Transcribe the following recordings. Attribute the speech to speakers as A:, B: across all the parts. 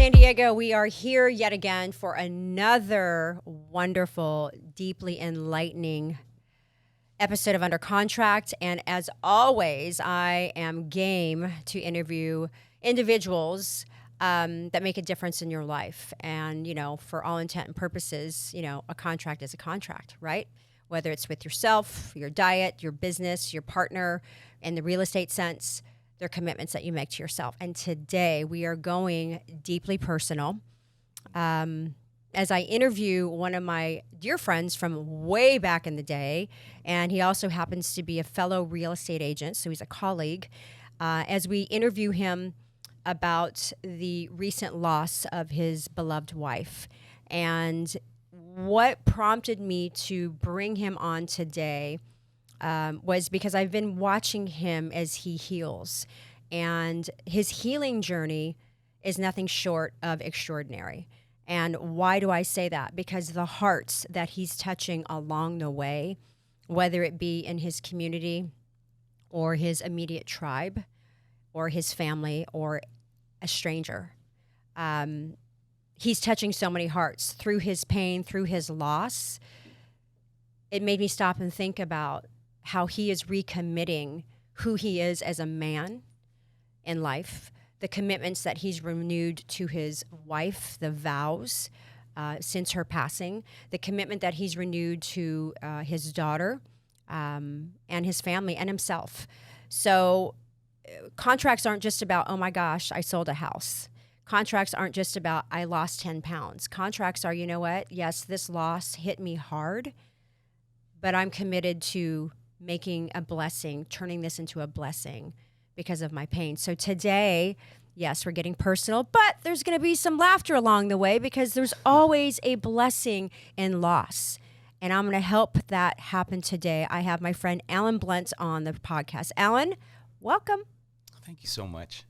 A: San Diego. We are here yet again for another wonderful, deeply enlightening episode of Under Contract. And as always, I am game to interview individuals that make a difference in your life. And, you know, for all intent and purposes, you know, a contract is a contract, right? Whether it's with yourself, your diet, your business, your partner, in the real estate sense, they're commitments that you make to yourself. And today we are going deeply personal. As I interview one of my dear friends from way back in the day, and he also happens to be a fellow real estate agent, so he's a colleague, as we interview him about the recent loss of his beloved wife. And what prompted me to bring him on today was because I've been watching him as he heals. And his healing journey is nothing short of extraordinary. And why do I say that? Because the hearts that he's touching along the way, whether it be in his community or his immediate tribe or his family or a stranger, he's touching so many hearts through his pain, through his loss. It made me stop and think about how he is recommitting who he is as a man in life, the commitments that he's renewed to his wife, the vows since her passing, the commitment that he's renewed to his daughter and his family and himself. So contracts aren't just about, oh my gosh, I sold a house. Contracts aren't just about, I lost 10 pounds. Contracts are, you know what? Yes, this loss hit me hard, but I'm committed to making a blessing, turning this into a blessing because of my pain. So today, yes, we're getting personal, but there's going to be some laughter along the way because there's always a blessing in loss. And I'm going to help that happen today. I have my friend Alan Blunt on the podcast. Alan, welcome.
B: Thank you so much.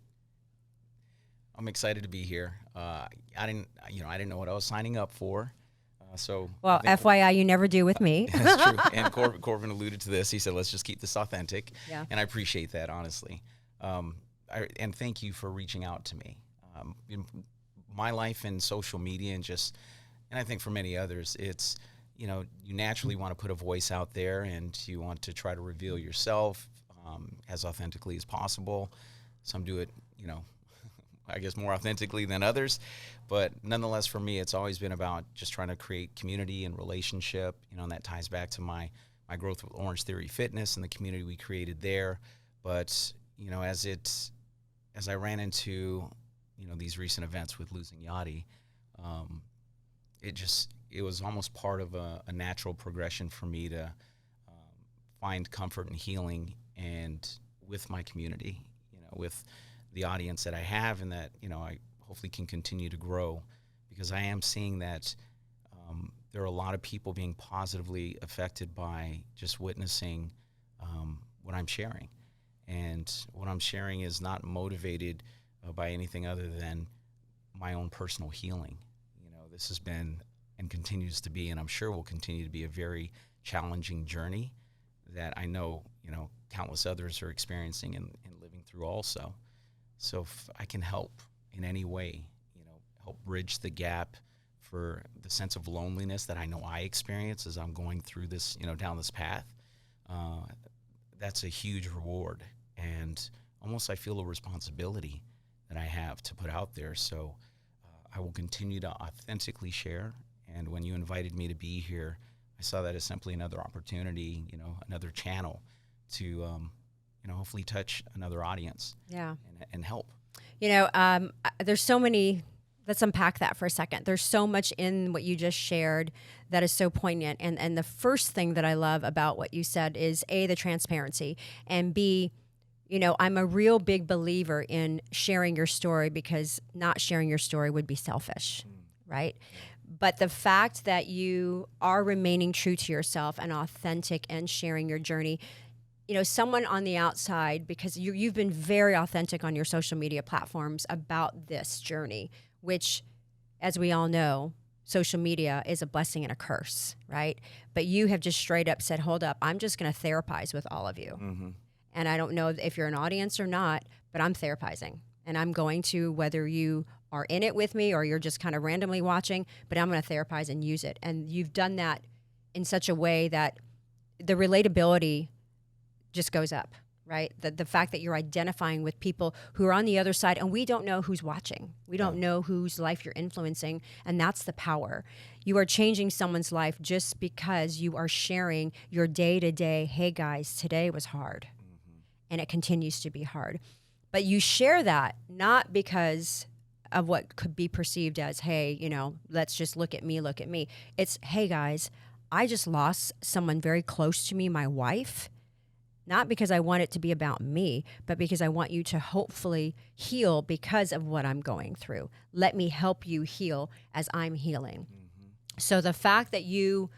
B: I'm excited to be here. I didn't know what I was signing up for. Well,
A: FYI, you never do with me.
B: That's true. And Corbin alluded to this. He said, let's just keep this authentic.
A: Yeah.
B: And I appreciate that, honestly. And thank you for reaching out to me. In my life in social media and I think for many others, it's, you naturally want to put a voice out there and you want to try to reveal yourself as authentically as possible. Some do it, I guess more authentically than others. But nonetheless, for me, it's always been about just trying to create community and relationship, and that ties back to my growth with Orange Theory Fitness and the community we created there. But, as I ran into, these recent events with losing Yachty, it was almost part of a natural progression for me to find comfort and healing and with my community, with the audience that I have and that, I hopefully can continue to grow, because I am seeing that there are a lot of people being positively affected by just witnessing what I'm sharing. And what I'm sharing is not motivated by anything other than my own personal healing. This has been and continues to be, and I'm sure will continue to be, a very challenging journey that I know, countless others are experiencing and living through also. So if I can help in any way, help bridge the gap for the sense of loneliness that I know I experience as I'm going through this, down this path, that's a huge reward. And almost I feel a responsibility that I have to put out there. So I will continue to authentically share. And when you invited me to be here, I saw that as simply another opportunity, another channel to hopefully touch another audience.
A: Yeah.
B: And help.
A: There's so many, let's unpack that for a second. There's so much in what you just shared that is so poignant. And the first thing that I love about what you said is A, the transparency, and B, I'm a real big believer in sharing your story, because not sharing your story would be selfish, right? But the fact that you are remaining true to yourself and authentic and sharing your journey, someone on the outside, because you've been very authentic on your social media platforms about this journey, which, as we all know, social media is a blessing and a curse, right? But you have just straight up said, hold up, I'm just going to therapize with all of you. Mm-hmm. And I don't know if you're an audience or not, but I'm therapizing. And I'm going to, whether you are in it with me or you're just kind of randomly watching, but I'm going to therapize and use it. And you've done that in such a way that the relatability just goes up, right? The fact that you're identifying with people who are on the other side, and we don't know who's watching. We don't know whose life you're influencing, and that's the power. You are changing someone's life just because you are sharing your day-to-day, hey guys, today was hard, and it continues to be hard. But you share that not because of what could be perceived as, hey, you know, let's just look at me. It's, hey guys, I just lost someone very close to me, my wife, not because I want it to be about me, but because I want you to hopefully heal because of what I'm going through. Let me help you heal as I'm healing. So the fact that you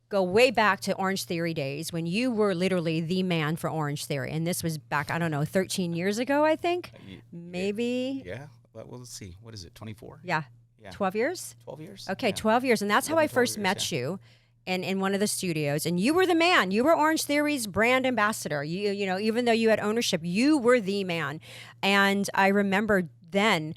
A: go way back to Orange Theory days when you were literally the man for Orange Theory. And this was back, I don't know, 13 years ago, I think. Maybe.
B: Yeah. Well, let's see. What is it? 24?
A: Yeah. 12 years?
B: 12 years.
A: Okay, 12 years. And that's how I first met you in one of the studios. And you were the man. You were Orange Theory's brand ambassador. You know, even though you had ownership, you were the man. And I remember then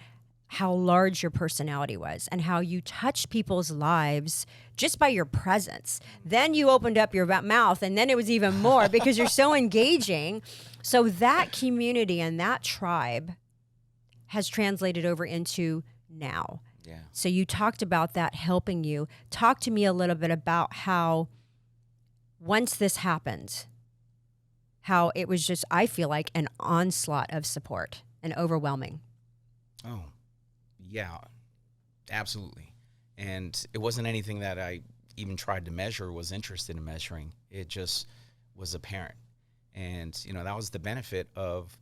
A: how large your personality was and how you touched people's lives just by your presence. Then you opened up your mouth, and then it was even more because you're so engaging. So that community and that tribe has translated over into now.
B: Yeah.
A: So you talked about that helping you. Talk to me a little bit about how once this happened, how it was just, I feel like, an onslaught of support and overwhelming.
B: Oh, yeah, absolutely. And it wasn't anything that I even tried to measure or was interested in measuring. It just was apparent. And, you know, that was the benefit of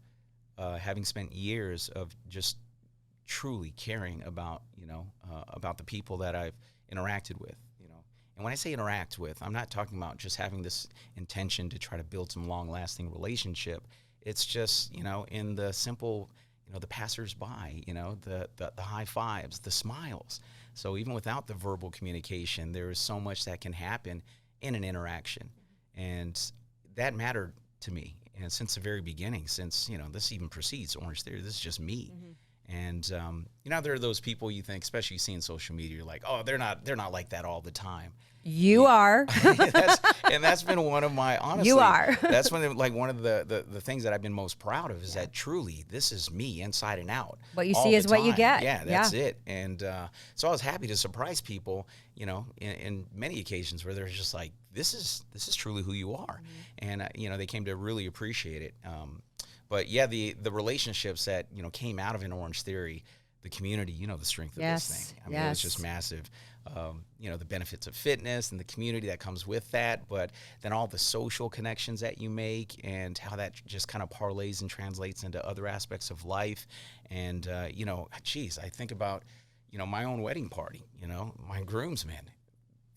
B: having spent years of just truly caring about, about the people that I've interacted with, And when I say interact with, I'm not talking about just having this intention to try to build some long-lasting relationship. It's just, in the simple, the passersby, the high fives, the smiles. So even without the verbal communication, there is so much that can happen in an interaction. And that mattered to me. And since the very beginning, since, this even precedes Orange Theory, this is just me. Mm-hmm. And, there are those people you think, especially you see in social media, you're like, oh, they're not like that all the time.
A: You are.
B: that's been one of my, honestly.
A: You are.
B: That's one of the things that I've been most proud of is that truly this is me inside and out.
A: What you see is what you get.
B: Yeah, that's it. And so I was happy to surprise people, in many occasions where they're just like, this is truly who you are. Mm-hmm. And, they came to really appreciate it. But yeah, the relationships that, came out of an Orange Theory, the community, the strength of this thing. I mean, it was just massive. The benefits of fitness and the community that comes with that, but then all the social connections that you make and how that just kind of parlays and translates into other aspects of life. And, I think about, my own wedding party, my groomsmen,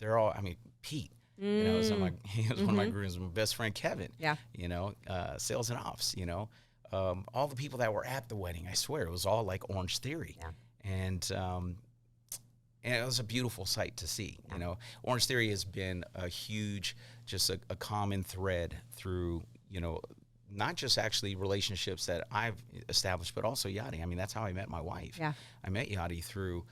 B: they're all, Pete. He was one of my groomsmen, my best friend Kevin. Yeah. Sales and ops. All the people that were at the wedding. I swear it was all like Orange Theory. Yeah. And it was a beautiful sight to see. Yeah. Orange Theory has been a huge, just a common thread through not just actually relationships that I've established, but also Yadi. I mean, that's how I met my wife. Yeah. I met Yadi through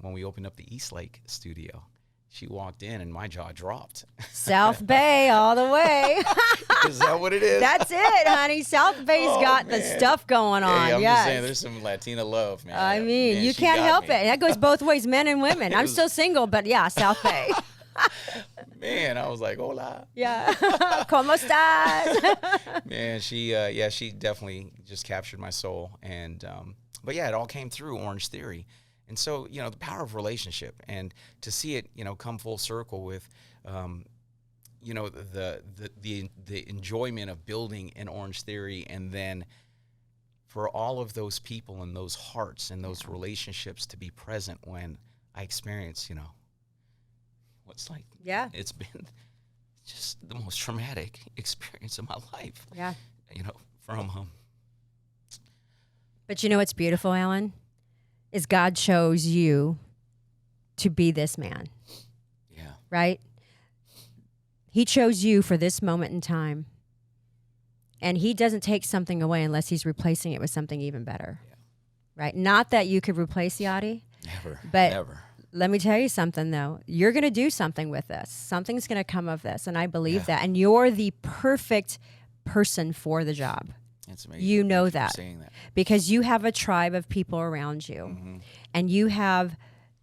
B: when we opened up the East Lake studio. She walked in and my jaw dropped. South Bay all the way. Is that what it is?
A: That's it, honey. South Bay's got the stuff going on.
B: Hey, I'm just saying, there's some Latina love, man.
A: I mean, man, you can't help it. That goes both ways, men and women. I'm still single, but yeah, South Bay.
B: Man, I was like, hola.
A: Yeah. ¿Cómo estás?
B: Man, she definitely just captured my soul. And, but yeah, it all came through Orange Theory. And so, the power of relationship and to see it, come full circle with, the enjoyment of building an Orange Theory, and then for all of those people and those hearts and those relationships to be present when I experience, what's like, it's been just the most traumatic experience of my life. Yeah. From
A: But what's beautiful, Alan? Is God chose you to be this man. Yeah. Right? He chose you for this moment in time. And he doesn't take something away unless he's replacing it with something even better. Yeah. right? Not that you could replace Yachty,
B: Never,
A: but
B: never.
A: let me tell you something, though. You're going to do something with this. Something's going to come of this, and I believe that. And you're the perfect person for the job.
B: It's amazing.
A: You know
B: Thank you
A: that.
B: for saying that.
A: Because you have a tribe of people around you, and you have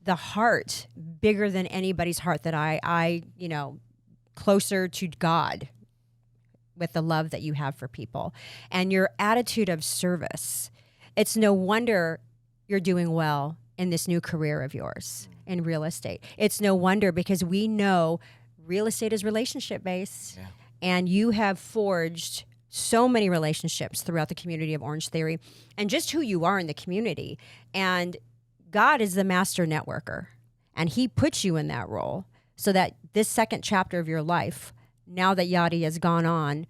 A: the heart bigger than anybody's heart that I closer to God with the love that you have for people and your attitude of service. It's no wonder you're doing well in this new career of yours in real estate. It's no wonder, because we know real estate is relationship based, and you have forged so many relationships throughout the community of Orange Theory and just who you are in the community. And God is the master networker, and he puts you in that role so that this second chapter of your life, now that Yachty has gone on,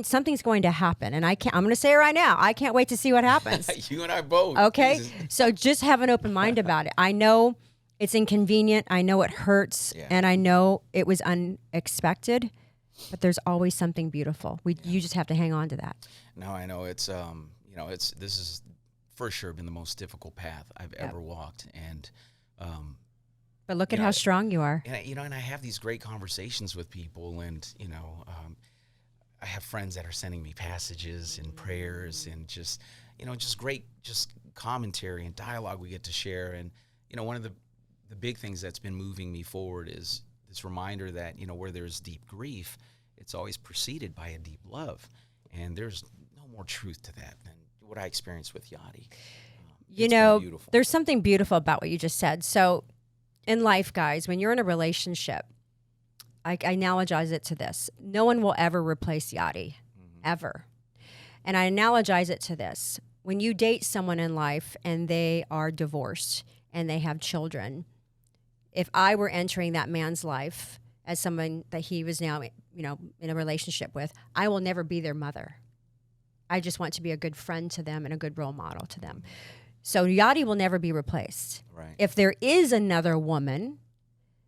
A: something's going to happen. And I'm going to say it right now. I can't wait to see what happens.
B: You and I both.
A: Okay.
B: Jesus.
A: So just have an open mind about it. I know it's inconvenient. I know it hurts, and I know it was unexpected, but there's always something beautiful. You just have to hang on to that.
B: No, I know it's, this is for sure been the most difficult path I've ever walked. And,
A: but look at how strong you are.
B: And I have these great conversations with people, and, I have friends that are sending me passages and prayers and just great, commentary and dialogue we get to share. And, one of the big things that's been moving me forward is this reminder that, where there's deep grief, it's always preceded by a deep love. And there's no more truth to that than what I experienced with Yachty.
A: There's something beautiful about what you just said. So in life, guys, when you're in a relationship, I analogize it to this. No one will ever replace Yachty, ever. And I analogize it to this. When you date someone in life and they are divorced and they have children, if I were entering that man's life as someone that he was now, in a relationship with, I will never be their mother. I just want to be a good friend to them and a good role model to them. So Yachty will never be replaced.
B: Right.
A: If there is another woman,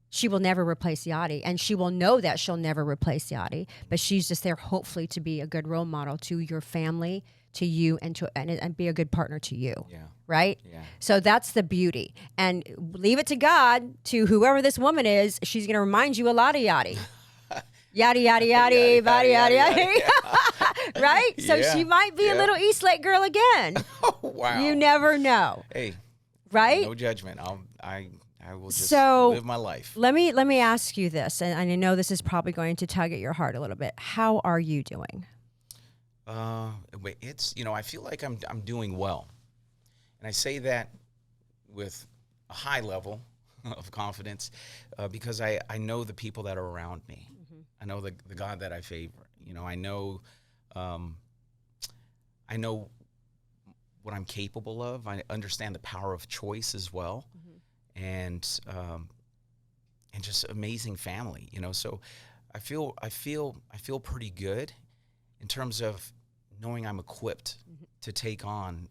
A: she will never replace Yachty, and she will know that she'll never replace Yachty, but she's just there hopefully to be a good role model to your family, to you, and be a good partner to you.
B: Yeah.
A: Right?
B: Yeah.
A: So that's the beauty. And leave it to God, to whoever this woman is, she's going to remind you a lot of Yachty. Yachty, yachty, yachty, body, yachty, yachty. Right? So she might be a little Eastlake girl again.
B: Oh, wow.
A: You never know.
B: Hey.
A: Right?
B: No judgment. I will just
A: So,
B: live my life.
A: Let me ask you this, and I know this is probably going to tug at your heart a little bit. How are you doing?
B: It's, I feel like I'm doing well. And I say that with a high level of confidence because I know the people that are around me. I know the God that I favor. I know what I'm capable of. I understand the power of choice as well. And just amazing family, So I feel pretty good in terms of knowing I'm equipped to take on,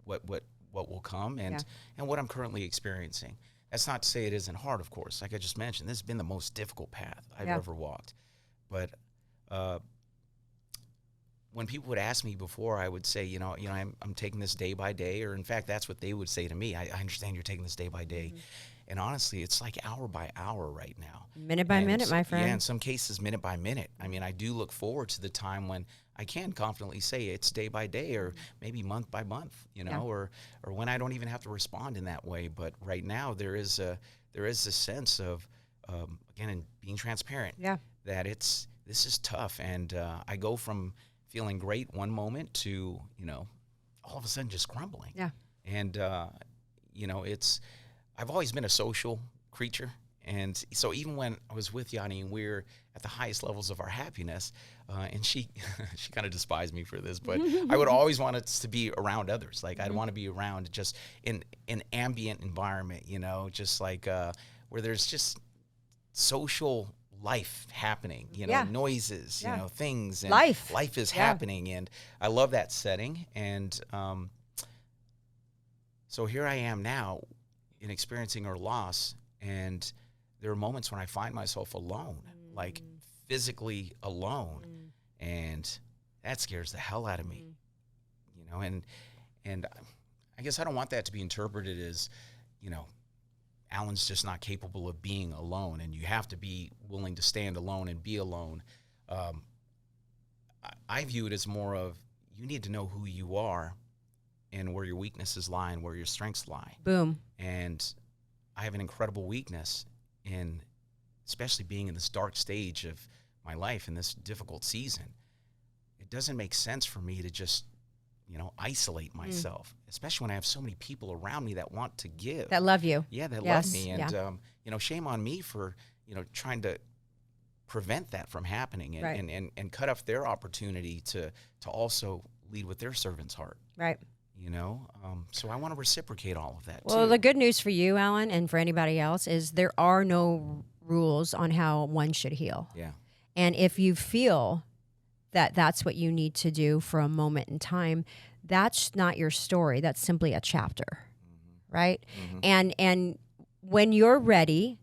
B: what will come and what I'm currently experiencing. That's not to say it isn't hard, of course. Like I just mentioned, this has been the most difficult path I've ever walked. But when people would ask me before, I would say, I'm taking this day by day, or in fact, that's what they would say to me. I understand you're taking this day by day. And honestly, it's like hour by hour right now.
A: Minute by minute, my friend.
B: Yeah, in some cases, minute by minute. I mean, I do look forward to the time when I can confidently say it's day by day, or maybe month by month, or when I don't even have to respond in that way. But right now, there is a sense of, again, in being transparent, that this is tough. And I go from feeling great one moment to, all of a sudden just crumbling. Yeah. And, I've always been a social creature. And so even when I was with Yachty and we're at the highest levels of our happiness, and she kind of despised me for this, but I would always want us to be around others. Like I'd want to be around just in an ambient environment, just like where there's just social life happening, noises, things. And life is happening. And I love that setting. And so here I am now in experiencing her loss. And there are moments when I find myself alone, like physically alone. And that scares the hell out of me, and I guess I don't want that to be interpreted as, you know, Alan's just not capable of being alone, and you have to be willing to stand alone and be alone. I view it as more of, you need to know who you are and where your weaknesses lie and where your strengths lie.
A: Boom.
B: And I have an incredible weakness in, especially being in this dark stage of my life in this difficult season. It doesn't make sense for me to just, you know, isolate myself, especially when I have so many people around me that want to give.
A: That love you.
B: Yeah, that
A: Yes,
B: love me. And,
A: yeah.
B: you know, shame on me for, you know, trying to prevent that from happening and,
A: Right.
B: and cut off their opportunity to also lead with their servant's heart.
A: Right.
B: You know, so I want to reciprocate all of that
A: Well,
B: too.
A: the good news for you, Alan, and for anybody else is there are no rules on how one should heal.
B: Yeah.
A: And if you feel that that's what you need to do for a moment in time, that's not your story. That's simply a chapter, right? And when you're ready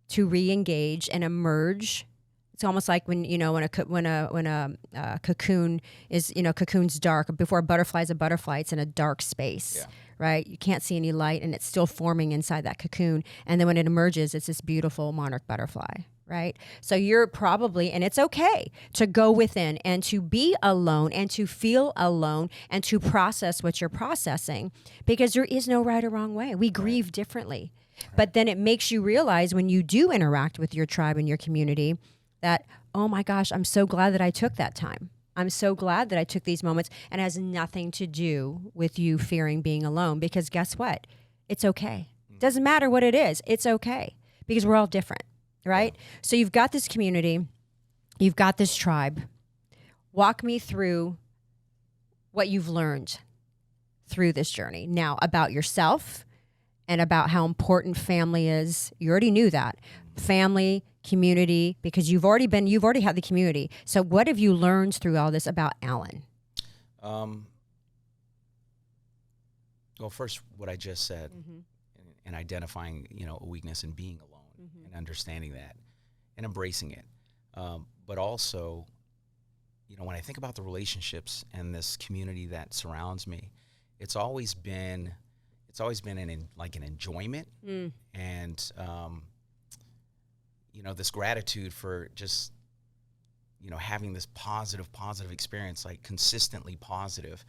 A: to re-engage and emerge, it's almost like when, you know, when a cocoon is, you know, cocoon's dark. Before a butterfly is a butterfly, it's in a dark space.
B: Yeah.
A: Right? You can't see any light, and it's still forming inside that cocoon. And then when it emerges, it's this beautiful monarch butterfly, right? So you're probably, and it's okay to go within and to be alone and to feel alone and to process what you're processing, because there is no right or wrong way. We grieve differently. But then it makes you realize when you do interact with your tribe and your community that, oh my gosh, I'm so glad that I took that time. I'm so glad that I took these moments, and it has nothing to do with you fearing being alone, because guess what? It's okay. Doesn't matter what it is. It's okay, because we're all different, right? So you've got this community, you've got this tribe. Walk me through what you've learned through this journey now about yourself and about how important family is. You already knew that. Family, community, because you've already had the community. So what have you learned through all this about Alan?
B: Well, first, what I just said, and identifying, you know, a weakness and being alone and understanding that and embracing it. But also, you know, when I think about the relationships and this community that surrounds me, it's always been an enjoyment and, you know, this gratitude for just, you know, having this positive experience, like consistently positive,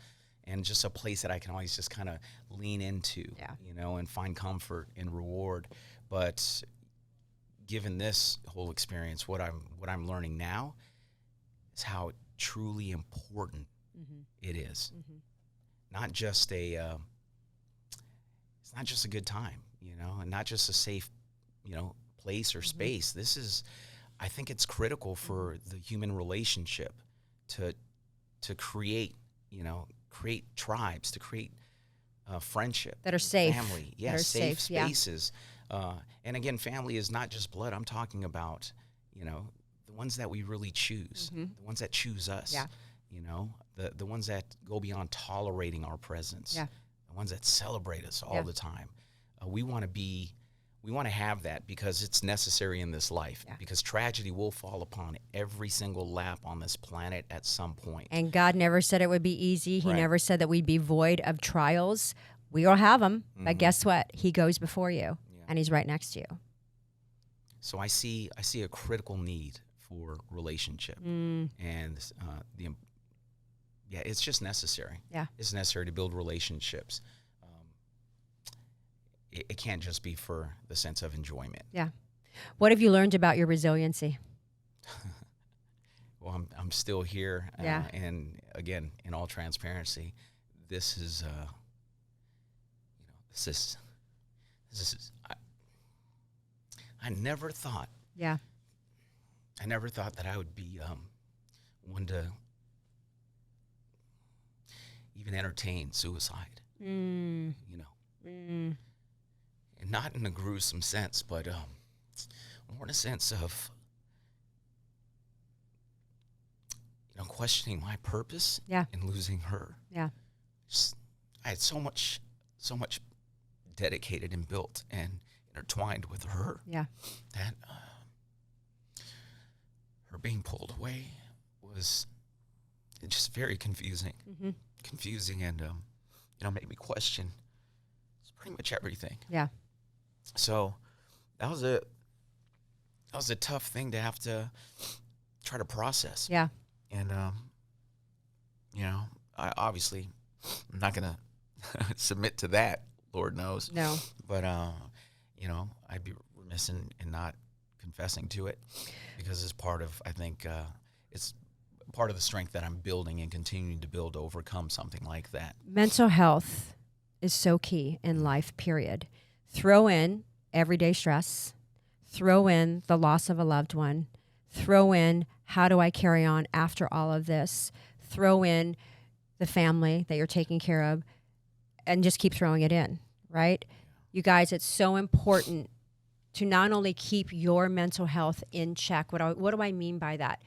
B: and just a place that I can always just kind of lean into, you know, and find comfort and reward. But given this whole experience, what I'm learning now is how truly important it is. Not just it's not just a good time, you know, and not just a safe, you know, place or space. This is, I think it's critical for the human relationship to create, you know, create tribes, to create friendship
A: That are safe.
B: family,
A: That are
B: safe
A: safe, yeah.
B: spaces. And again, family is not just blood. I'm talking about, you know, the ones that we really choose, the ones that choose us.
A: Yeah.
B: You know, the ones that go beyond tolerating our presence.
A: Yeah.
B: The ones that celebrate us all the time. We want to have that because it's necessary in this life, because tragedy will fall upon every single lap on this planet at some point.
A: And God never said it would be easy. He
B: Right.
A: never said that we'd be void of trials. We all have them, but guess what? He goes before you, and he's right next to you.
B: So I see a critical need for relationship, and it's just necessary.
A: Yeah.
B: It's necessary to build relationships. It can't just be for the sense of enjoyment.
A: Yeah. What have you learned about your resiliency?
B: Well, I'm still here,
A: Yeah.
B: and again, in all transparency, this is I never thought
A: Yeah.
B: that I would be one to even entertain suicide. You know, and not in a gruesome sense, but more in a sense of, you know, questioning my purpose and losing her.
A: Yeah.
B: I had so much dedicated and built and intertwined with her.
A: Yeah.
B: That her being pulled away was just very confusing. Confusing, and you know, made me question pretty much everything.
A: Yeah.
B: So that was a tough thing to have to try to process.
A: Yeah.
B: And I obviously I'm not gonna submit to that, Lord knows.
A: No.
B: But I'd be remiss in not confessing to it, because it's part of, I think, it's part of the strength that I'm building and continuing to build to overcome something like that.
A: Mental health is so key in life, period. Throw in everyday stress, throw in the loss of a loved one, throw in how do I carry on after all of this, throw in the family that you're taking care of, and just keep throwing it in, right? You guys, it's so important to not only keep your mental health in check. What do I mean by that?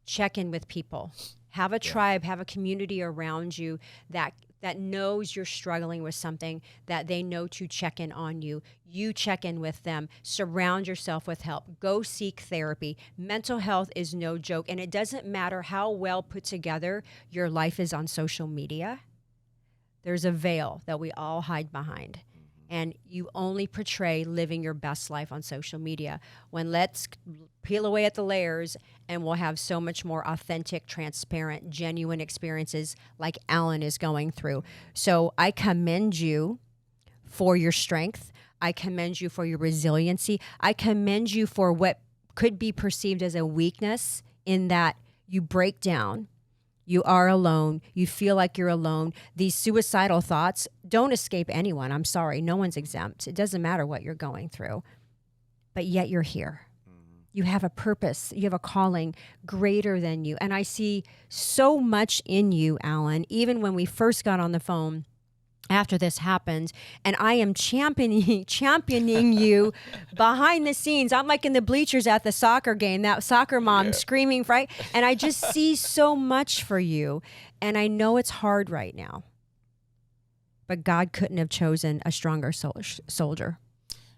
A: Check in with people. Have a tribe, have a community around you that knows you're struggling with something, that they know to check in on you. You check in with them. Surround yourself with help. Go seek therapy. Mental health is no joke, and it doesn't matter how well put together your life is on social media. There's a veil that we all hide behind. And you only portray living your best life on social media. When let's peel away at the layers, and we'll have so much more authentic, transparent, genuine experiences like Alan is going through. So I commend you for your strength. I commend you for your resiliency. I commend you for what could be perceived as a weakness, in that you break down. You are alone. You feel like you're alone. These suicidal thoughts don't escape anyone. I'm sorry. No one's exempt. It doesn't matter what you're going through. But yet you're here. You have a purpose. You have a calling greater than you. And I see so much in you, Alan, even when we first got on the phone after this happened, and I am championing you behind the scenes. I'm like in the bleachers at the soccer game, that soccer mom screaming, right? And I just see so much for you, and I know it's hard right now, but God couldn't have chosen a stronger soldier.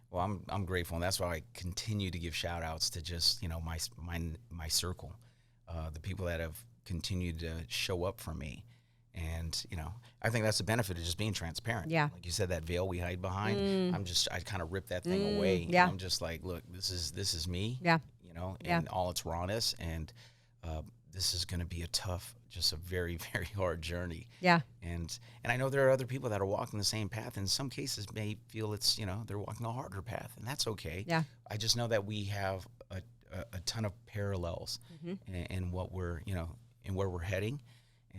B: Well, I'm grateful, and that's why I continue to give shout outs to just my circle, the people that have continued to show up for me. And, I think that's the benefit of just being transparent.
A: Yeah.
B: Like you said, that veil we hide behind, I kind of rip that thing away.
A: Yeah.
B: And I'm just like, look, this is me.
A: Yeah.
B: And all its rawness. And this is going to be just a very, very hard journey.
A: Yeah.
B: And I know there are other people that are walking the same path. In some cases may feel it's, they're walking a harder path, and that's okay.
A: Yeah.
B: I just know that we have a ton of parallels in what we're, in where we're heading.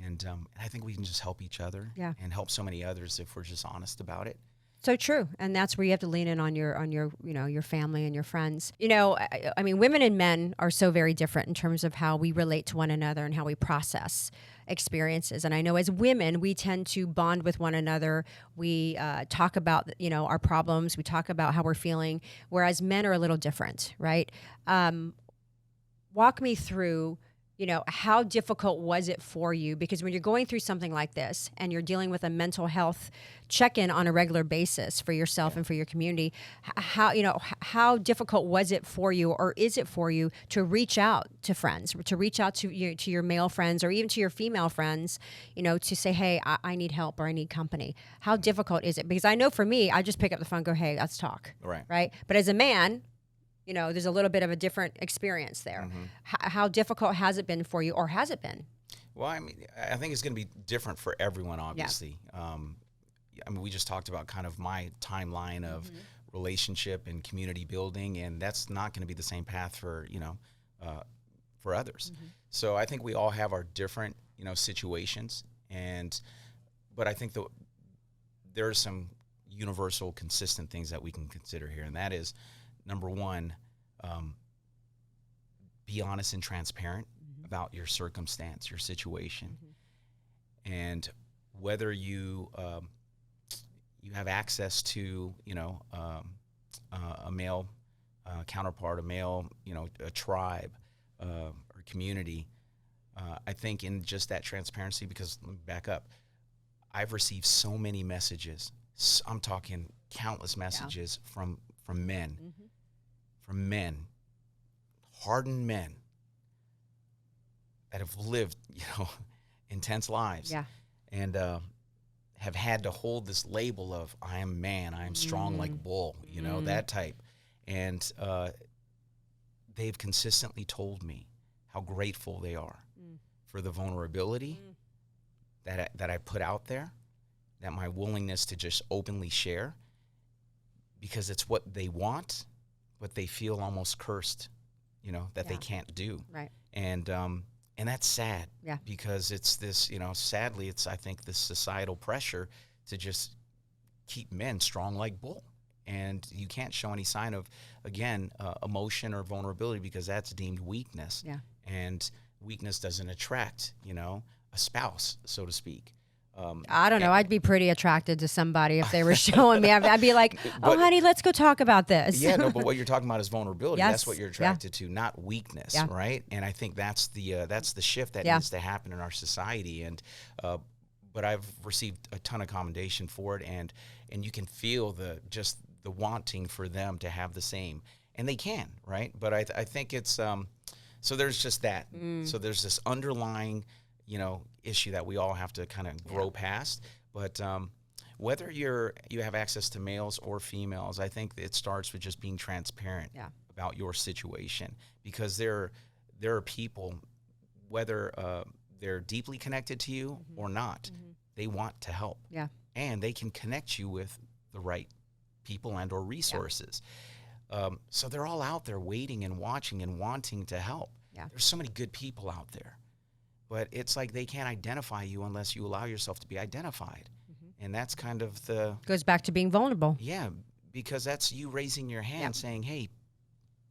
B: And I think we can just help each other and help so many others if we're just honest about it.
A: So true. And that's where you have to lean in on your your family and your friends. I mean, women and men are so very different in terms of how we relate to one another and how we process experiences. And I know as women, we tend to bond with one another. We talk about, our problems. We talk about how we're feeling, whereas men are a little different, right? Walk me through, how difficult was it for you? Because when you're going through something like this and you're dealing with a mental health check-in on a regular basis for yourself and for your community, how difficult was it for you, or is it for you, to reach out to friends, to reach out to your male friends, or even to your female friends, to say, hey, I need help, or I need company? How difficult is it? Because I know for me, I just pick up the phone and go, hey, let's talk. Right? But as a man, there's a little bit of a different experience there. How difficult has it been for you, or has it been?
B: Well, I mean, I think it's going to be different for everyone, obviously. We just talked about kind of my timeline of relationship and community building, and that's not going to be the same path for, for others. So I think we all have our different, situations, but I think there are some universal, consistent things that we can consider here, and that is, number one, be honest and transparent about your circumstance, your situation, and whether you have access to a male counterpart, a tribe or community. I think in just that transparency, because let me back up, I've received so many messages. I'm talking countless messages from men. From men, hardened men that have lived, intense lives.
A: Yeah.
B: And have had to hold this label of I am man, I am strong like bull, you know, that type. And they've consistently told me how grateful they are for the vulnerability that I put out there, that my willingness to just openly share, because it's what they want, but they feel almost cursed, you know, that they can't do.
A: Right.
B: And that's sad.
A: Yeah.
B: Because it's this, you know, sadly, it's, I think, this societal pressure to just keep men strong like bull. And you can't show any sign of, again, emotion or vulnerability, because that's deemed weakness.
A: Yeah.
B: And weakness doesn't attract, you know, a spouse, so to speak.
A: I don't know. I'd be pretty attracted to somebody if they were showing me. I'd be like, "Oh, honey, let's go talk about this."
B: Yeah, no, but what you're talking about is vulnerability.
A: Yes.
B: That's what you're attracted to, not weakness, right? And I think that's the shift that needs to happen in our society. And but I've received a ton of commendation for it, and you can feel the wanting for them to have the same, and they can, right? But I think it's so there's just that. So there's this underlying, you know, issue that we all have to kind of grow past. But whether you have access to males or females, I think it starts with just being transparent about your situation, because there are people, whether they're deeply connected to you or not, they want to help. Yeah. And they can connect you with the right people and or resources. So they're all out there waiting and watching and wanting to help. Yeah. There's so many good people out there. But it's like they can't identify you unless you allow yourself to be identified. And that's kind of
A: goes back to being vulnerable.
B: Yeah, because that's you raising your hand saying, hey,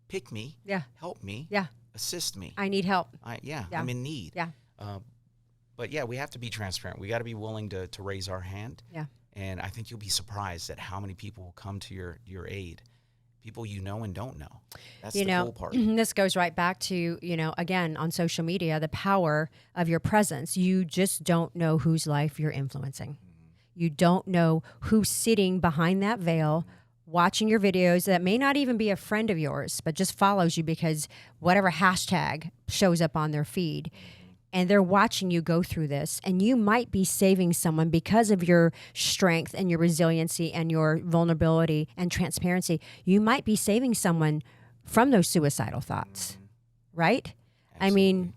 B: pick me, help me, assist me.
A: I need help.
B: I'm in need. Yeah. But yeah, we have to be transparent. We got to be willing to raise our hand. Yeah. And I think you'll be surprised at how many people will come to your aid. People you know and don't know. That's the cool part.
A: This goes right back to, you know, again, on social media, the power of your presence. You just don't know whose life you're influencing. You don't know who's sitting behind that veil, watching your videos that may not even be a friend of yours, but just follows you because whatever hashtag shows up on their feed. And they're watching you go through this, and you might be saving someone because of your strength and your resiliency and your vulnerability and transparency. You might be saving someone from those suicidal thoughts, right? Absolutely. I mean,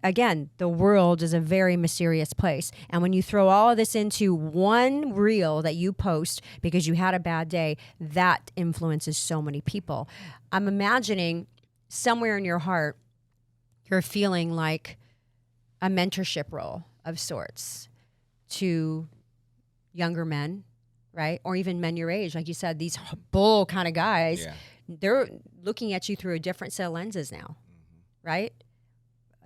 A: again, the world is a very mysterious place. And when you throw all of this into one reel that you post because you had a bad day, that influences so many people. I'm imagining somewhere in your heart, you're feeling like a mentorship role of sorts to younger men, right? Or even men your age. Like you said, these bull kind of guys, they're looking at you through a different set of lenses now, right?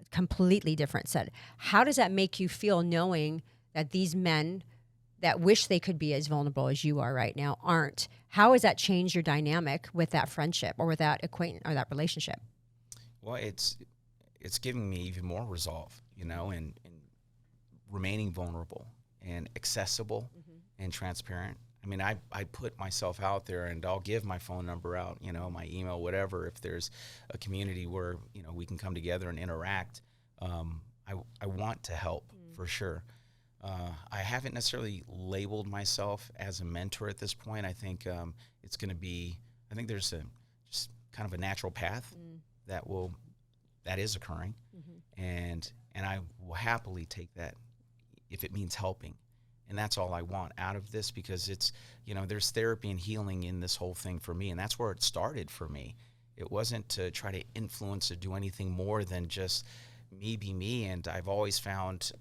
A: A completely different set. How does that make you feel knowing that these men that wish they could be as vulnerable as you are right now aren't? How has that changed your dynamic with that friendship or with that acquaintance or that relationship?
B: Well, it's giving me even more resolve, you know, and remaining vulnerable and accessible and transparent. I mean, I put myself out there, and I'll give my phone number out, you know, my email, whatever. If there's a community where, you know, we can come together and interact, I want to help for sure. I haven't necessarily labeled myself as a mentor at this point. I think it's going to be, I think there's just kind of a natural path that is occurring, and I will happily take that if it means helping, and that's all I want out of this, because it's, you know, there's therapy and healing in this whole thing for me, and that's where it started for me. It wasn't to try to influence or do anything more than just me be me, and I've always found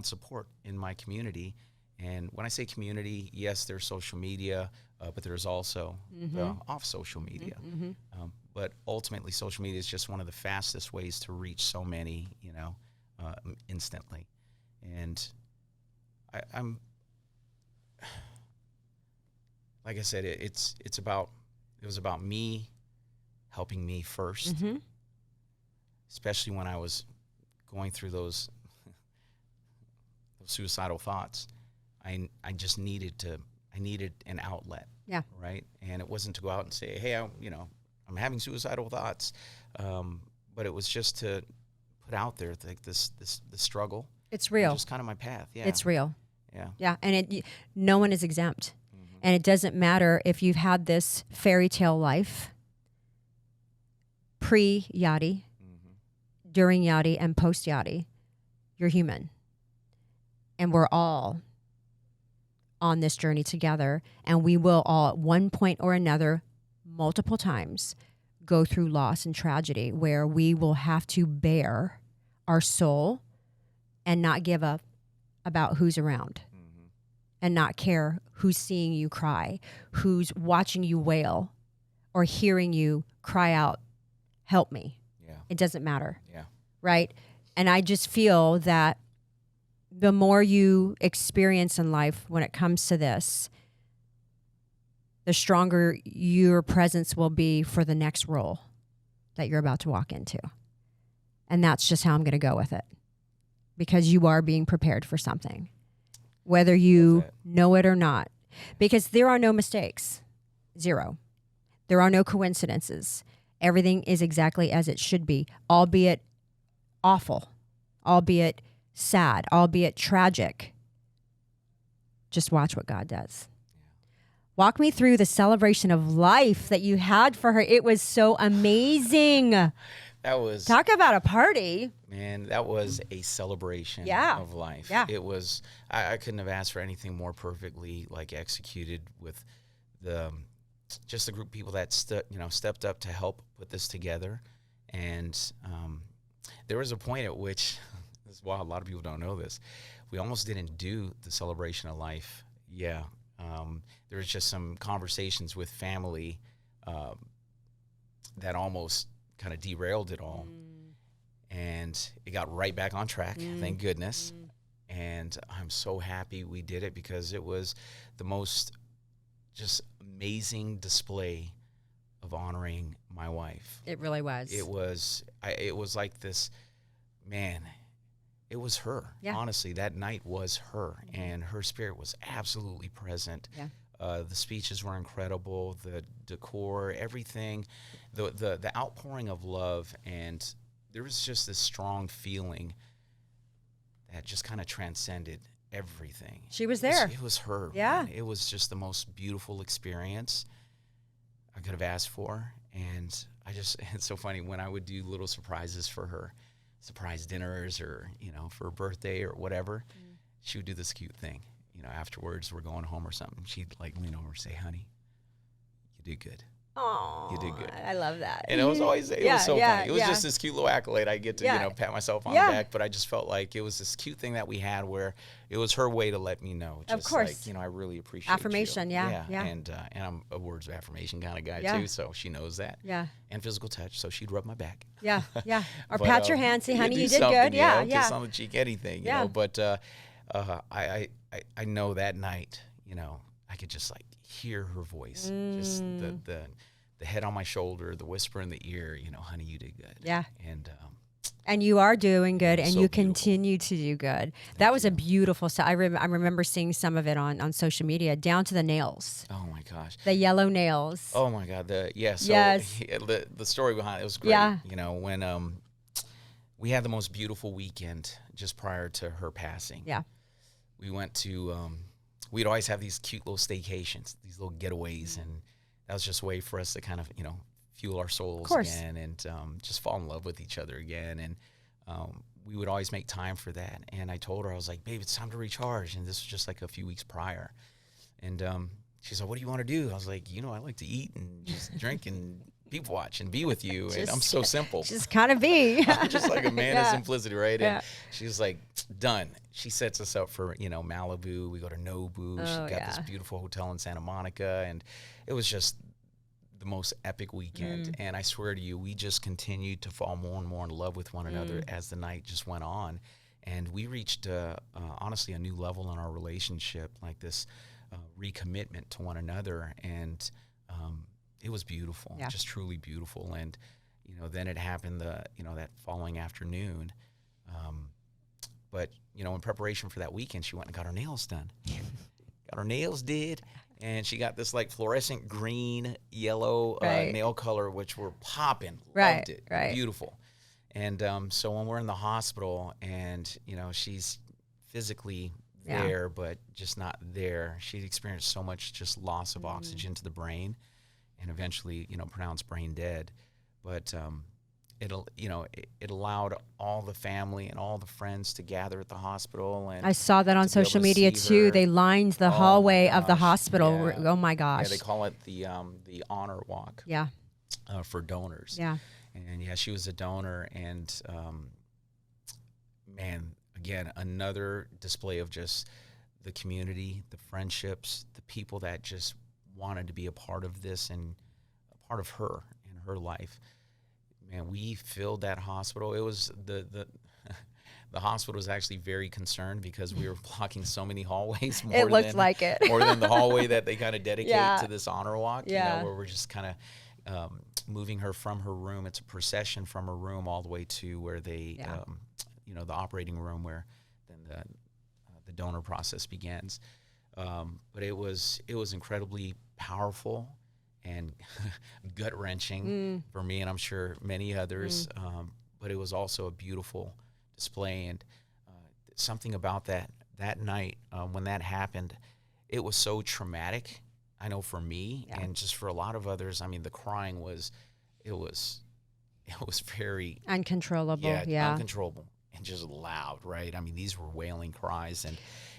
B: support in my community. And when I say community, yes, there's social media, but there's also off social media. But ultimately, social media is just one of the fastest ways to reach so many, you know, instantly. And I'm, like I said, it was about me helping me first, especially when I was going through those suicidal thoughts. I just needed an outlet. Yeah. Right. And it wasn't to go out and say, hey, I'm having suicidal thoughts. But it was just to put out there like this struggle.
A: It's real.
B: Just kind of my path. Yeah.
A: It's real. Yeah. And no one is exempt. And it doesn't matter if you've had this fairy tale life, pre-Yachty, during Yachty, and post-Yachty. You're human. And we're all on this journey together. And we will all, at one point or another, multiple times, go through loss and tragedy where we will have to bare our soul and not give up about who's around. And not care who's seeing you cry, who's watching you wail, or hearing you cry out, help me.
B: Yeah.
A: It doesn't matter.
B: Yeah.
A: Right? And I just feel that the more you experience in life when it comes to this, the stronger your presence will be for the next role that you're about to walk into. And that's just how I'm going to go with it. Because you are being prepared for something, whether you know it or not. Because there are no mistakes. Zero. There are no coincidences. Everything is exactly as it should be, albeit awful, albeit sad, albeit tragic. Just watch what God does. Walk me through the celebration of life that you had for her. It was so amazing.
B: That was...
A: Talk about a party.
B: Man, that was a celebration of life.
A: Yeah.
B: It was... I couldn't have asked for anything more perfectly executed with just the group of people that stepped up to help put this together. And there was a point at which, this is why a lot of people don't know this, we almost didn't do the celebration of life. Yeah. There was just some conversations with family that almost kind of derailed it all. And it got right back on track, thank goodness. And I'm so happy we did it because it was the most just amazing display of honoring my wife.
A: It really was.
B: It was like this, man, it was her. Yeah. Honestly, that night was her, and her spirit was absolutely present. Yeah. The speeches were incredible, the decor, everything, the outpouring of love, and there was just this strong feeling that just kind of transcended everything.
A: She was there.
B: It was her.
A: Yeah.
B: Man. It was just the most beautiful experience I could have asked for. And it's so funny when I would do little surprises for her, surprise dinners or, for her birthday or whatever, she would do this cute thing. Afterwards we're going home or something. She'd lean over and say, honey, you did good.
A: Oh,
B: you did good.
A: I love that.
B: And it was always, it was so funny. It was just this cute little accolade. I get to, pat myself on the back, but I just felt like it was this cute thing that we had where it was her way to let me know. Just
A: of course.
B: I really appreciate
A: affirmation.
B: you.
A: Yeah.
B: And I'm a words of affirmation kind of guy too. So she knows that.
A: Yeah. And
B: physical touch. So she'd rub my back.
A: Yeah. Yeah. Or pat your hand, say, honey, you did good.
B: Kiss on the cheek, anything, but, I know that night, I could just hear her voice, just the head on my shoulder, the whisper in the ear, honey, you did good.
A: Yeah.
B: And
A: you are doing good, and
B: so
A: you
B: beautiful.
A: Continue to do good. That was a beautiful stuff. I remember seeing some of it on social media, down to the nails.
B: Oh my gosh.
A: The yellow nails.
B: Oh my God. The story behind it was great.
A: Yeah.
B: When we had the most beautiful weekend just prior to her passing.
A: Yeah.
B: We went to, we'd always have these cute little staycations, these little getaways, and that was just a way for us to kind of, fuel our souls again and just fall in love with each other again. And we would always make time for that. And I told her, I was like, babe, it's time to recharge. And this was just a few weeks prior. And she's like, what do you want to do? I was like, I like to eat and just drink and people watch and be with you. And I'm so simple.
A: Just kind of be.
B: I'm just like a man of simplicity, right? And she was like, done. She sets us up for, Malibu. We go to Nobu. She got this beautiful hotel in Santa Monica. And it was just the most epic weekend. And I swear to you, we just continued to fall more and more in love with one another as the night just went on. And we reached, honestly, a new level in our relationship, like this recommitment to one another. And it was beautiful, just truly beautiful. And, then it happened, that following afternoon. But, in preparation for that weekend, she went and got her nails done. Got her nails did. And she got this fluorescent green, yellow nail color, which were popping. Loved it. Right. Beautiful. And so when we're in the hospital and, she's physically
A: Yeah.
B: there, but just not there. She'd experienced so much just loss of oxygen to the brain, and eventually, pronounced brain dead. But it allowed all the family and all the friends to gather at the hospital, and
A: I saw that on
B: to be able
A: social
B: to
A: media
B: see
A: too.
B: her.
A: They lined the
B: Oh, my
A: hallway of the
B: gosh.
A: hospital.
B: Yeah.
A: Oh my
B: Yeah,
A: gosh.
B: they call it the honor walk
A: Yeah.
B: for donors.
A: Yeah.
B: And yeah, she was a donor, and man, again, another display of just the community, the friendships, the people that just wanted to be a part of this and a part of her in her life. Man, we filled that hospital. It was the hospital was actually very concerned because we were blocking so many hallways.
A: It looked like it.
B: More than the hallway that they kind of dedicate
A: Yeah.
B: to this honor walk.
A: Yeah.
B: Where we're just kind of moving her from her room. It's a procession from her room all the way to where they,
A: Yeah.
B: the operating room where then the donor process begins. But it was incredibly powerful and gut wrenching for me, and I'm sure many others. But it was also a beautiful display, and something about that night when that happened, it was so traumatic. I know for me, and just for a lot of others. I mean, the crying was very
A: Uncontrollable. Yeah.
B: uncontrollable and just loud, right? I mean, these were wailing cries,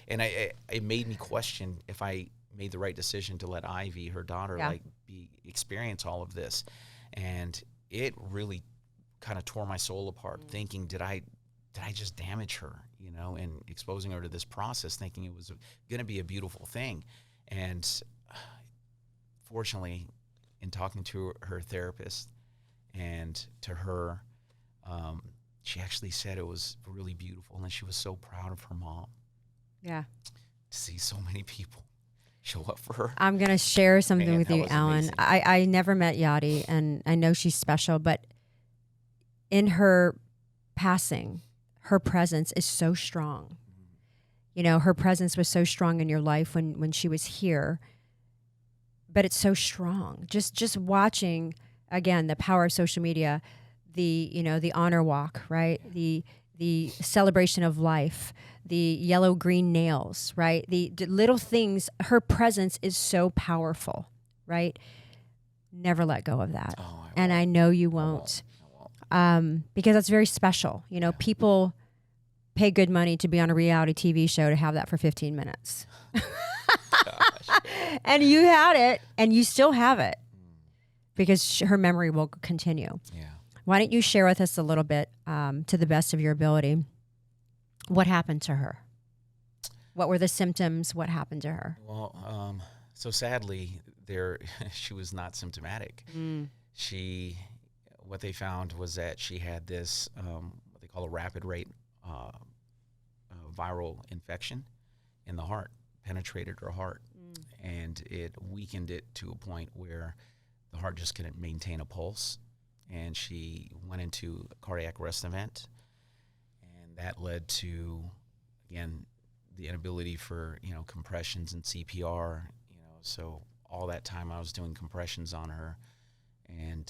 B: and it made me question if I made the right decision to let Ivy, her daughter, experience all of this. And it really kind of tore my soul apart, thinking, did I just damage her, and exposing her to this process, thinking it was going to be a beautiful thing. And fortunately, in talking to her therapist and to her, she actually said it was really beautiful, and she was so proud of her mom.
A: Yeah.
B: To see so many people show up for her.
A: I'm going to share something
B: Man,
A: with
B: that
A: you,
B: was
A: Alan.
B: amazing.
A: I never met Yadi, and I know she's special, but in her passing, her presence is so strong. Her presence was so strong in your life when she was here, but it's so strong. Just watching, again, the power of social media, the honor walk, right? The celebration of life, the yellow-green nails, right? The little things, her presence is so powerful, right? Never let go of that.
B: Oh,
A: And I know you won't. Because that's very special. People pay good money to be on a reality TV show to have that for 15 minutes. And you had it, and you still have it, because her memory will continue.
B: Yeah.
A: Why don't you share with us a little bit, to the best of your ability, what happened to her? What were the symptoms? What happened to her?
B: Well, so sadly, she was not symptomatic. What they found was that she had this, what they call a rapid rate viral infection in the heart, penetrated her heart, and it weakened it to a point where the heart just couldn't maintain a pulse, and she went into a cardiac arrest event, and that led to, again, the inability for compressions and CPR. So all that time I was doing compressions on her, and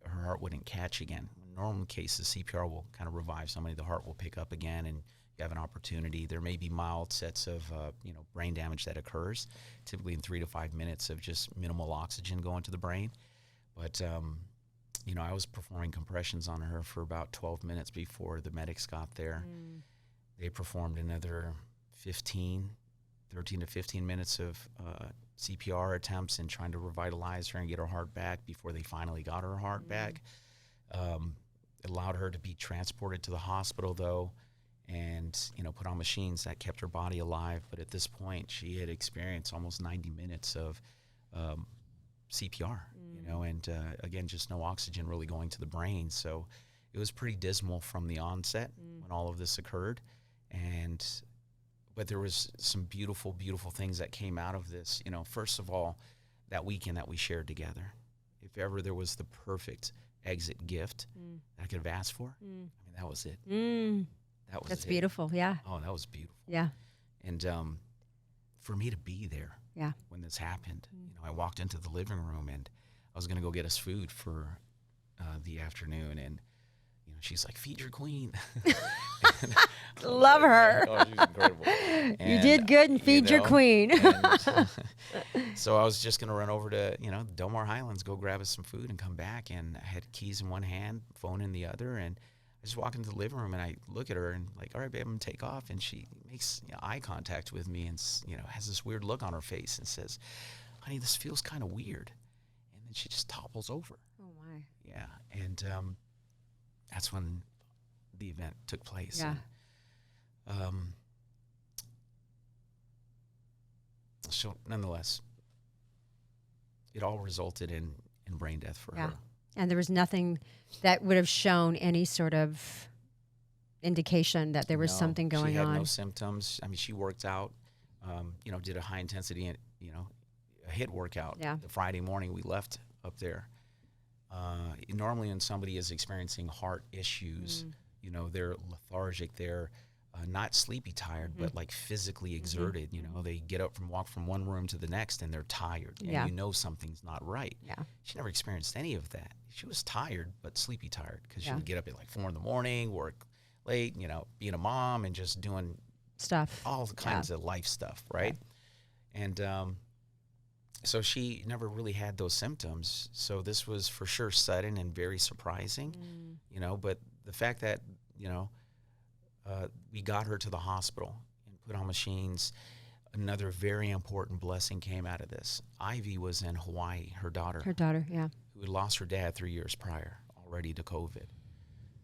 B: her heart wouldn't catch again. In normal cases, CPR will kind of revive somebody. The heart will pick up again, and you have an opportunity. There may be mild sets of brain damage that occurs, typically in 3 to 5 minutes of just minimal oxygen going to the brain. But I was performing compressions on her for about 12 minutes before the medics got there. They performed another 13 to 15 minutes of CPR attempts and trying to revitalize her and get her heart back before they finally got her heart back. It allowed her to be transported to the hospital, though, and put on machines that kept her body alive. But at this point, she had experienced almost 90 minutes of CPR, and again, just no oxygen really going to the brain. So it was pretty dismal from the onset when all of this occurred. But there was some beautiful, beautiful things that came out of this. First of all, that weekend that we shared together. If ever there was the perfect exit gift that I could have asked for, I mean, that was it. That's
A: beautiful. Yeah.
B: Oh, that was beautiful.
A: Yeah.
B: And for me to be there when this happened, I walked into the living room and I was going to go get us food for the afternoon, and she's like, feed your queen.
A: Love her.
B: Oh, she's incredible.
A: You did good and feed your queen.
B: So I was just going to run over to, Delmar Highlands, go grab us some food and come back. And I had keys in one hand, phone in the other. And I just walk into the living room and I look at her and like, all right, babe, I'm going to take off. And she makes eye contact with me and, has this weird look on her face and says, honey, this feels kind of weird. And then she just topples over.
A: Oh, my.
B: Yeah. And that's when the event took place.
A: Yeah.
B: And, so nonetheless, it all resulted in brain death for her.
A: And there was nothing that would have shown any sort of indication that there was something going on.
B: She had no symptoms. I mean, she worked out, did a high intensity, a HIIT workout.
A: Yeah.
B: The Friday morning we left up there. Normally when somebody is experiencing heart issues, they're lethargic, they're not sleepy tired, but like physically exerted. They get up walk from one room to the next and they're tired. And something's not right.
A: Yeah.
B: She never experienced any of that. She was tired, but sleepy tired because she would get up at like 4 a.m, work late, being a mom and just doing
A: stuff,
B: all the kinds of life stuff. Right. And, so she never really had those symptoms. So this was for sure sudden and very surprising, but the fact that, we got her to the hospital and put on machines, another very important blessing came out of this. Ivy was in Hawaii, her daughter. Who had lost her dad 3 years prior already to COVID.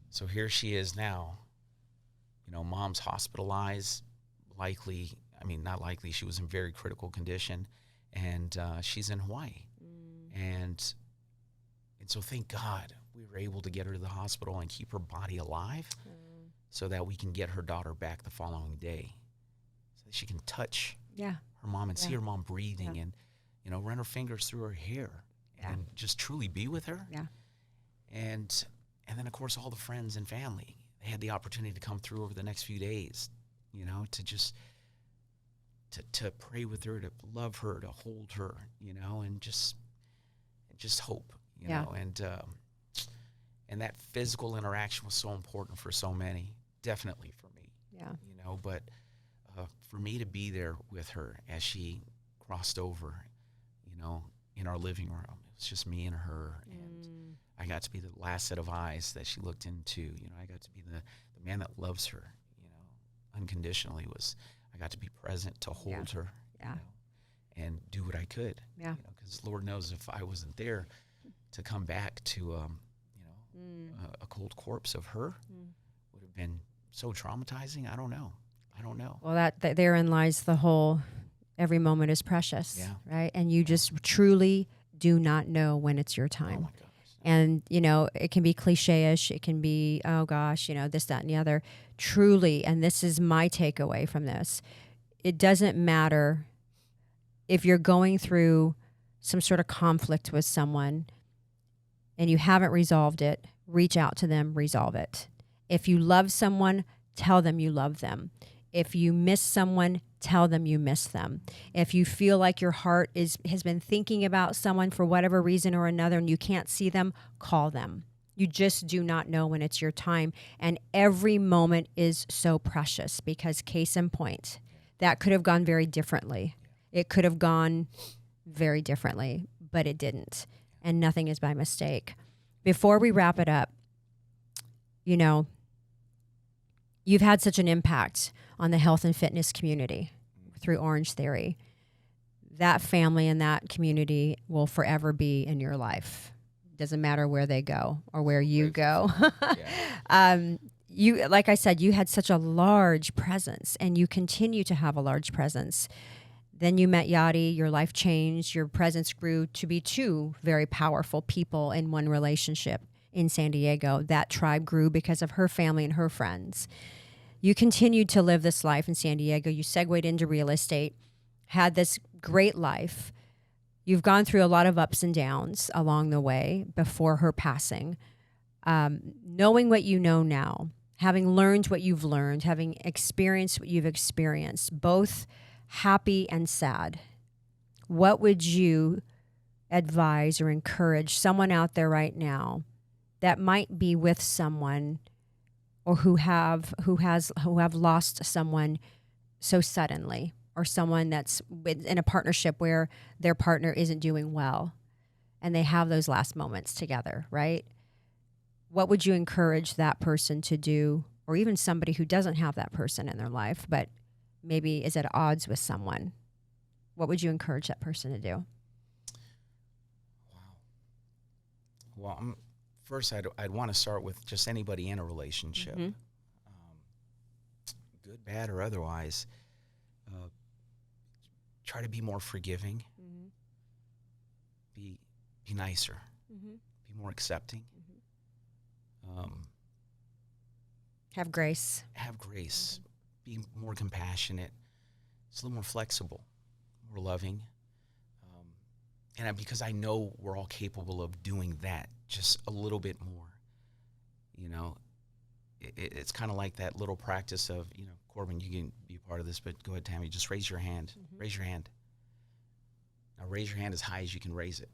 B: So here she is now, mom's hospitalized, not likely, she was in very critical condition. And she's in Hawaii. And so thank God we were able to get her to the hospital and keep her body alive so that we can get her daughter back the following day so that she can touch her mom and see her mom breathing and, run her fingers through her hair and just truly be with her.
A: Yeah.
B: And then, of course, all the friends and family, they had the opportunity to come through over the next few days, to just to pray with her, to love her, to hold her, and just hope, and that physical interaction was so important for so many, definitely for me, but for me to be there with her as she crossed over, in our living room, it was just me and her, and I got to be the last set of eyes that she looked into, I got to be the man that loves her, unconditionally. I got to be present to hold her, and do what I could, because Lord knows if I wasn't there to come back to, a cold corpse of her would have been so traumatizing. I don't know.
A: Well, that therein lies the whole, every moment is precious, right? And you just truly do not know when it's your time.
B: Oh my gosh.
A: And, it can be cliche-ish. It can be, oh gosh, this, that, and the other. Truly, and this is my takeaway from this, it doesn't matter if you're going through some sort of conflict with someone and you haven't resolved it, reach out to them, resolve it. If you love someone, tell them you love them. If you miss someone, tell them you miss them. If you feel like your heart has been thinking about someone for whatever reason or another and you can't see them, call them. You just do not know when it's your time. And every moment is so precious because case in point, that could have gone very differently. It could have gone very differently, but it didn't. And nothing is by mistake. Before we wrap it up, you've had such an impact on the health and fitness community through Orange Theory. That family and that community will forever be in your life. Doesn't matter where they go or where you go. You, like I said, you had such a large presence and you continue to have a large presence. Then you met Yadi, your life changed, your presence grew to be 2 very powerful people in one relationship in San Diego. That tribe grew because of her family and her friends. You continued to live this life in San Diego. You segued into real estate, had this great life. You've gone through a lot of ups and downs along the way before her passing. Knowing what you know now, having learned what you've learned, having experienced what you've experienced, both happy and sad, what would you advise or encourage someone out there right now that might be with someone or who have lost someone so suddenly, or someone that's in a partnership where their partner isn't doing well and they have those last moments together, right? What would you encourage that person to do, or even somebody who doesn't have that person in their life but maybe is at odds with someone? What would you encourage that person to do?
B: Wow. Well, first, I'd want to start with just anybody in a relationship, good, bad, or otherwise. Try to be more forgiving. Be nicer. Be more accepting.
A: Have grace.
B: Have grace. Be more compassionate. Just a little more flexible, more loving. And because I know we're all capable of doing that, just a little bit more. You know, it's kind of like that little practice of, Corbin, you can be a part of this, but go ahead, Tammy, just raise your hand. Raise your hand. Now raise your hand as high as you can raise it.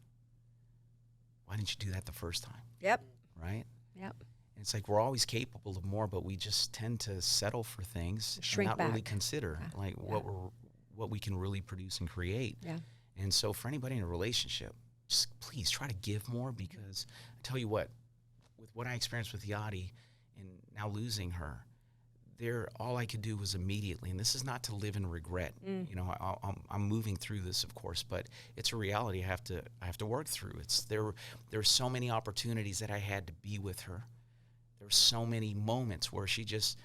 B: Why didn't you do that the first time?
A: Yep.
B: Right?
A: Yep.
B: And it's like we're always capable of more, but we just tend to settle for things
A: Shrink
B: and not
A: back.
B: really consider what we can really produce and create.
A: Yeah.
B: And so for anybody in a relationship, just please try to give more, because I tell you what, with what I experienced with Yadi and now losing her, all I could do was immediately, and this is not to live in regret. I'm moving through this, of course, but it's a reality I have to work through. There's so many opportunities that I had to be with her. There were so many moments where she just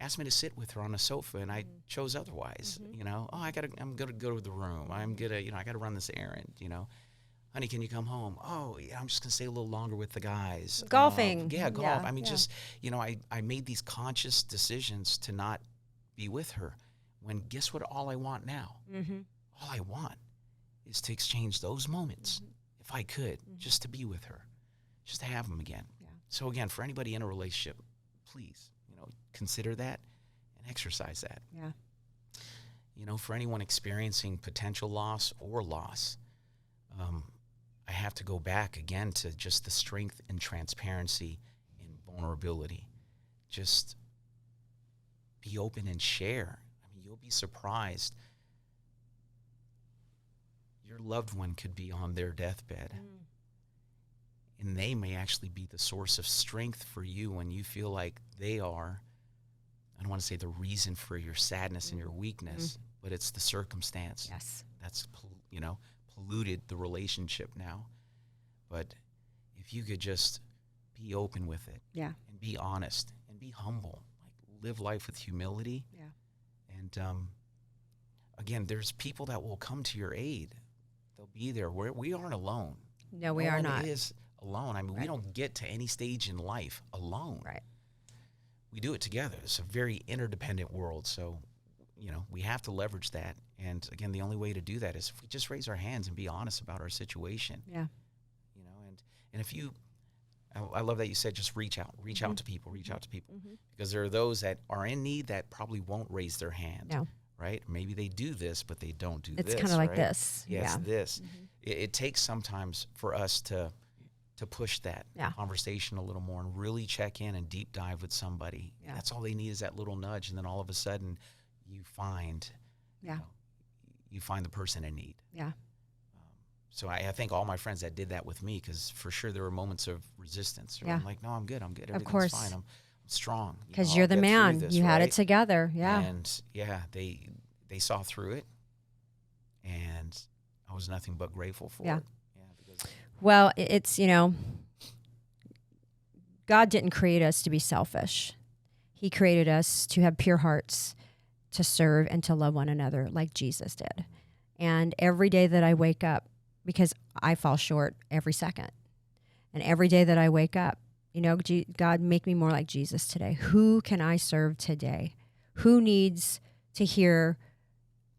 B: asked me to sit with her on a sofa, and I chose otherwise. I'm gonna go to the room. I gotta run this errand. Honey, can you come home? Oh, yeah, I'm just going to stay a little longer with the guys.
A: Golfing.
B: Golf.
A: Yeah,
B: I mean, just, I made these conscious decisions to not be with her, when guess what all I want now? All I want is to exchange those moments, if I could, just to be with her, just to have them again. Yeah. So again, for anybody in a relationship, please, consider that and exercise that.
A: Yeah.
B: For anyone experiencing potential loss or loss, I have to go back again to just the strength and transparency and vulnerability. Just be open and share. I mean, you'll be surprised. Your loved one could be on their deathbed, and they may actually be the source of strength for you when you feel like they are, I don't want to say the reason for your sadness and your weakness, but it's the circumstance.
A: Yes.
B: That's, polluted the relationship now. But if you could just be open with it, and be honest and be humble, like live life with humility. And again, there's people that will come to your aid. They'll be there. We aren't alone.
A: No, we are not.
B: No one is alone. I mean, we don't get to any stage in life alone.
A: Right.
B: We do it together. It's a very interdependent world. So, we have to leverage that. And again, the only way to do that is if we just raise our hands and be honest about our situation.
A: Yeah.
B: And if you, I love that you said just reach out to people, because there are those that are in need that probably won't raise their hand.
A: No.
B: Right? Maybe they do this, but they don't do
A: It's
B: this.
A: It's kind of like
B: right?
A: this.
B: Yeah, it's this. It takes sometimes for us to push that conversation a little more and really check in and deep dive with somebody. Yeah. That's all they need is that little nudge, and then all of a sudden you find you find the person in need.
A: Yeah.
B: So I thank all my friends that did that with me, because for sure there were moments of resistance. I'm like, no, I'm good. Everything's fine. I'm strong.
A: Because you're the man. You had it together. Yeah.
B: And they saw through it, and I was nothing but grateful for it. Yeah.
A: Well, it's, God didn't create us to be selfish. He created us to have pure hearts, to serve and to love one another like Jesus did. And every day that I wake up, because I fall short every second, and every day that I wake up, God, make me more like Jesus today. Who can I serve today? Who needs to hear,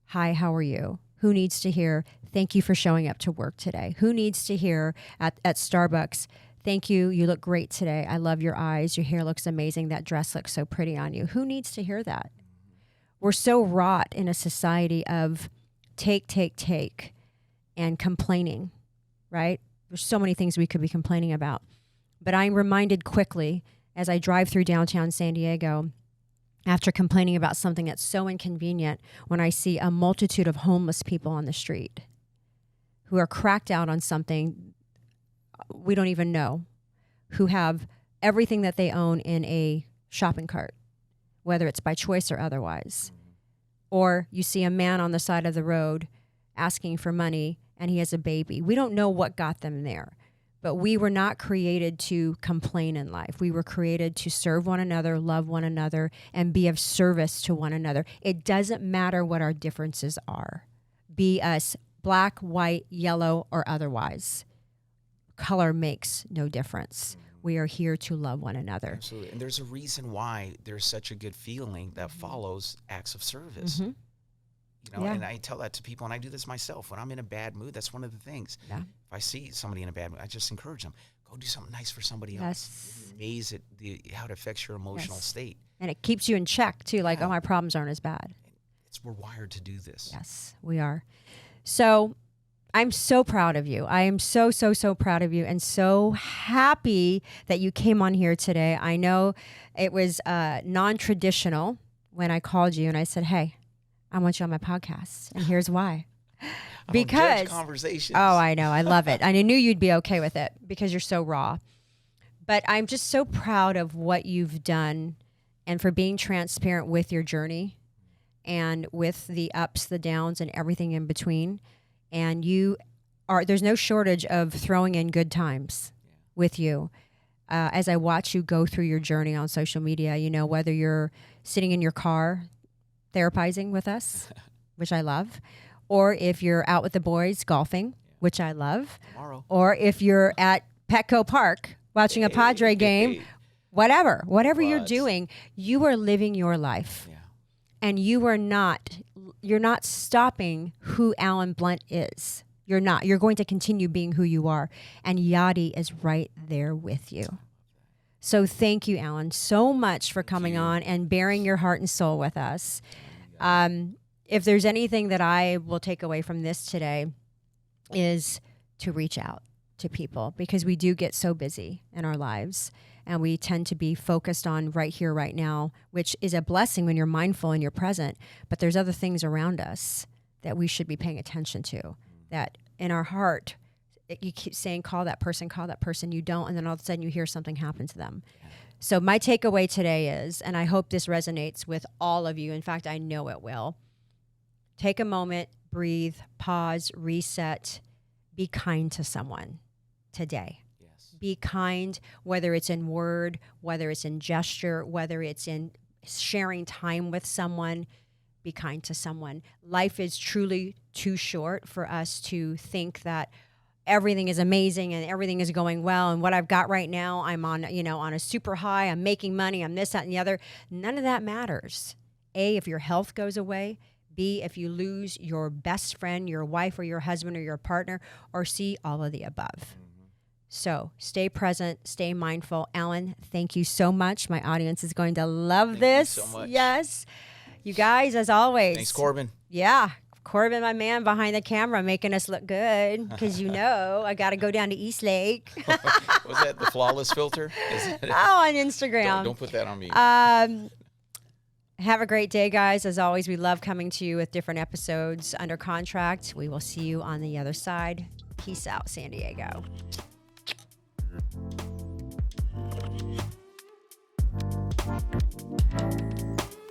A: hi, how are you? Who needs to hear, thank you for showing up to work today? Who needs to hear at Starbucks, thank you, you look great today. I love your eyes. Your hair looks amazing. That dress looks so pretty on you. Who needs to hear that? We're so wrought in a society of take, and complaining, right? There's so many things we could be complaining about. But I'm reminded quickly as I drive through downtown San Diego, after complaining about something that's so inconvenient, when I see a multitude of homeless people on the street who are cracked out on something we don't even know, who have everything that they own in a shopping cart, whether it's by choice or otherwise. Or you see a man on the side of the road asking for money and he has a baby. We don't know what got them there, but we were not created to complain in life. We were created to serve one another, love one another, and be of service to one another. It doesn't matter what our differences are. Be us black, white, yellow, or otherwise. Color makes no difference. We are here to love one another.
B: Absolutely. And there's a reason why there's such a good feeling that follows acts of service.
A: Mm-hmm.
B: You know, and I tell that to people, and I do this myself. When I'm in a bad mood, that's one of the things.
A: Yeah.
B: If I see somebody in a bad mood, I just encourage them, go do something nice for somebody else. You'd be amazed at how it affects your emotional state.
A: And it keeps you in check, too. Like, oh, my problems aren't as bad.
B: We're wired to do this.
A: Yes, we are. So I'm so proud of you. I am so, so, so proud of you and so happy that you came on here today. I know it was non-traditional when I called you and I said, hey, I want you on my podcast. And here's why.
B: Because conversations.
A: Oh, I know. I love it. And I knew you'd be okay with it because you're so raw. But I'm just so proud of what you've done and for being transparent with your journey and with the ups, the downs, and everything in between. And there's no shortage of throwing in good times with you. As I watch you go through your journey on social media, you know, whether you're sitting in your car therapizing with us, which I love, or if you're out with the boys golfing, which I love, or if you're at Petco Park watching a Padre game, whatever you're doing, you are living your life. Yeah. And you're not stopping who Alan Blunt is. You're not. You're going to continue being who you are. And Yadi is right there with you. So thank you, Alan, so much for coming on and bearing your heart and soul with us. If there's anything that I will take away from this today is to reach out to people because we do get so busy in our lives. And we tend to be focused on right here, right now, which is a blessing when you're mindful and you're present. But there's other things around us that we should be paying attention to. That in our heart, you keep saying, call that person, you don't. And then all of a sudden you hear something happen to them. So my takeaway today is, and I hope this resonates with all of you. In fact, I know it will. Take a moment, breathe, pause, reset, be kind to someone today. Be kind, whether it's in word, whether it's in gesture, whether it's in sharing time with someone. Be kind to someone. Life is truly too short for us to think that everything is amazing and everything is going well. And what I've got right now, I'm on a super high. I'm making money. I'm this, that, and the other. None of that matters. A, if your health goes away. B, if you lose your best friend, your wife or your husband or your partner. Or C, all of the above. So stay present, stay mindful. Alan, thank you so much. My audience is going to love this.
B: Thank you so much.
A: Yes. You guys, as always.
B: Thanks, Corbin.
A: Yeah. Corbin, my man behind the camera, making us look good because I got to go down to East Lake.
B: Was that the flawless filter?
A: On Instagram.
B: Don't put that on me.
A: Have a great day, guys. As always, we love coming to you with different episodes under contract. We will see you on the other side. Peace out, San Diego.